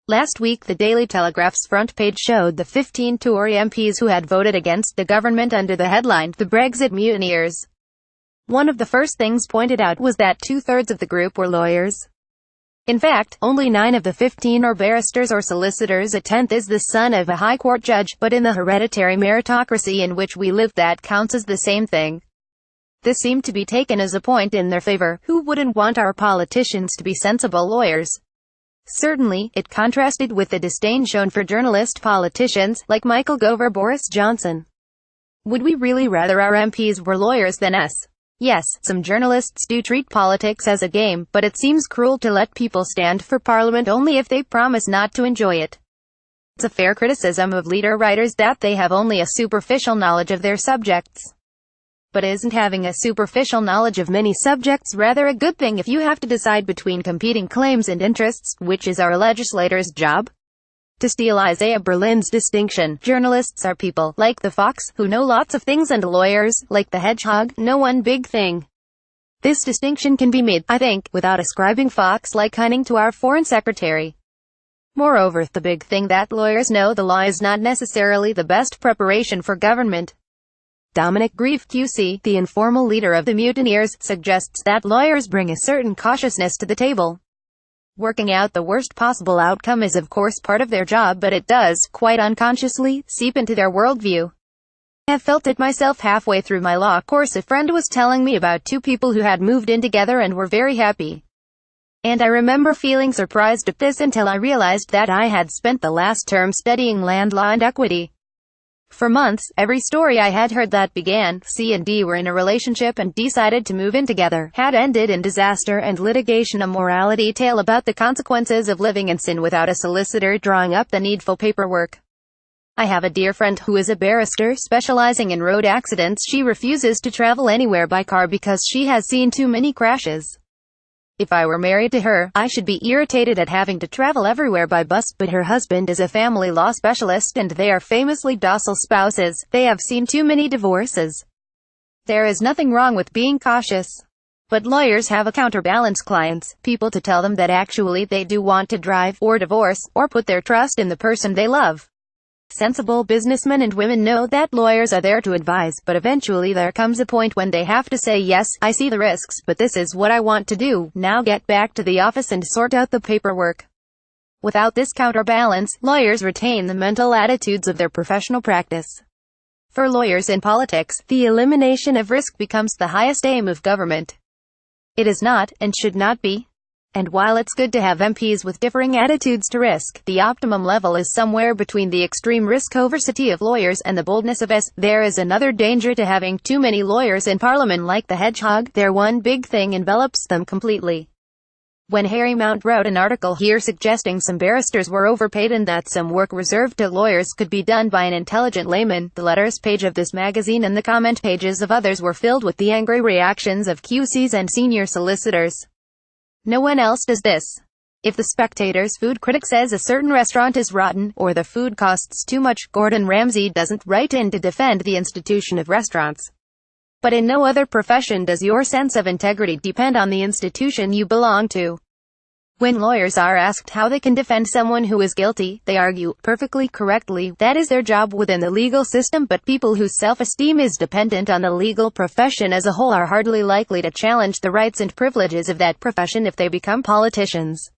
Last week the Daily Telegraph's front page showed the 15 Tory MPs who had voted against the government under the headline, the Brexit Mutineers. One of the first things pointed out was that 2/3 of the group were lawyers. In fact, only 9 of the 15 are barristers or solicitors. A 10th is the son of a high court judge, but in the hereditary meritocracy in which we live that counts as the same thing. This seemed to be taken as a point in their favor. Who wouldn't want our politicians to be sensible lawyers? Certainly, it contrasted with the disdain shown for journalist politicians, like Michael Gove or Boris Johnson. Would we really rather our MPs were lawyers than us? Yes, some journalists do treat politics as a game, but it seems cruel to let people stand for Parliament only if they promise not to enjoy it. It's a fair criticism of leader writers that they have only a superficial knowledge of their subjects. But isn't having a superficial knowledge of many subjects rather a good thing if you have to decide between competing claims and interests, which is our legislators' job? To steal Isaiah Berlin's distinction, journalists are people, like the fox, who know lots of things, and lawyers, like the hedgehog, know one big thing. This distinction can be made, I think, without ascribing fox-like cunning to our Foreign Secretary. Moreover, the big thing that lawyers know, the law is not necessarily the best preparation for government. Dominic Grieve QC, the informal leader of the mutineers, suggests that lawyers bring a certain cautiousness to the table. Working out the worst possible outcome is of course part of their job, but it does, quite unconsciously, seep into their worldview. I have felt it myself. Halfway through my law course, a friend was telling me about 2 people who had moved in together and were very happy. And I remember feeling surprised at this until I realized that I had spent the last term studying land law and equity. For months, every story I had heard that began, C and D were in a relationship and decided to move in together, had ended in disaster and litigation, a morality tale about the consequences of living in sin without a solicitor drawing up the needful paperwork. I have a dear friend who is a barrister specializing in road accidents. She refuses to travel anywhere by car because she has seen too many crashes. If I were married to her, I should be irritated at having to travel everywhere by bus, but her husband is a family law specialist and they are famously docile spouses. They have seen too many divorces. There is nothing wrong with being cautious. But lawyers have a counterbalance: clients, people to tell them that actually they do want to drive, or divorce, or put their trust in the person they love. Sensible businessmen and women know that lawyers are there to advise, but eventually there comes a point when they have to say, yes, I see the risks, but this is what I want to do, now get back to the office and sort out the paperwork. Without this counterbalance, lawyers retain the mental attitudes of their professional practice. For lawyers in politics, the elimination of risk becomes the highest aim of government. It is not, and should not be. And while it's good to have MPs with differing attitudes to risk, the optimum level is somewhere between the extreme risk-aversity of lawyers and the boldness of us. There is another danger to having too many lawyers in Parliament. Like the hedgehog, their one big thing envelops them completely. When Harry Mount wrote an article here suggesting some barristers were overpaid and that some work reserved to lawyers could be done by an intelligent layman, the letters page of this magazine and the comment pages of others were filled with the angry reactions of QCs and senior solicitors. No one else does this. If the Spectator's food critic says a certain restaurant is rotten, or the food costs too much, Gordon Ramsay doesn't write in to defend the institution of restaurants. But in no other profession does your sense of integrity depend on the institution you belong to. When lawyers are asked how they can defend someone who is guilty, they argue, perfectly correctly, that is their job within the legal system, but people whose self-esteem is dependent on the legal profession as a whole are hardly likely to challenge the rights and privileges of that profession if they become politicians.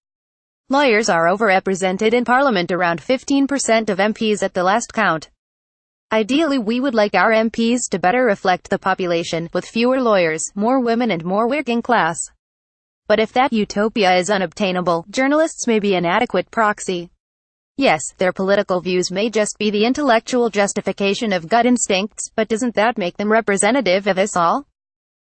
Lawyers are overrepresented in Parliament, around 15% of MPs at the last count. Ideally, we would like our MPs to better reflect the population, with fewer lawyers, more women and more working class. But if that utopia is unobtainable, journalists may be an adequate proxy. Yes, their political views may just be the intellectual justification of gut instincts, but doesn't that make them representative of us all?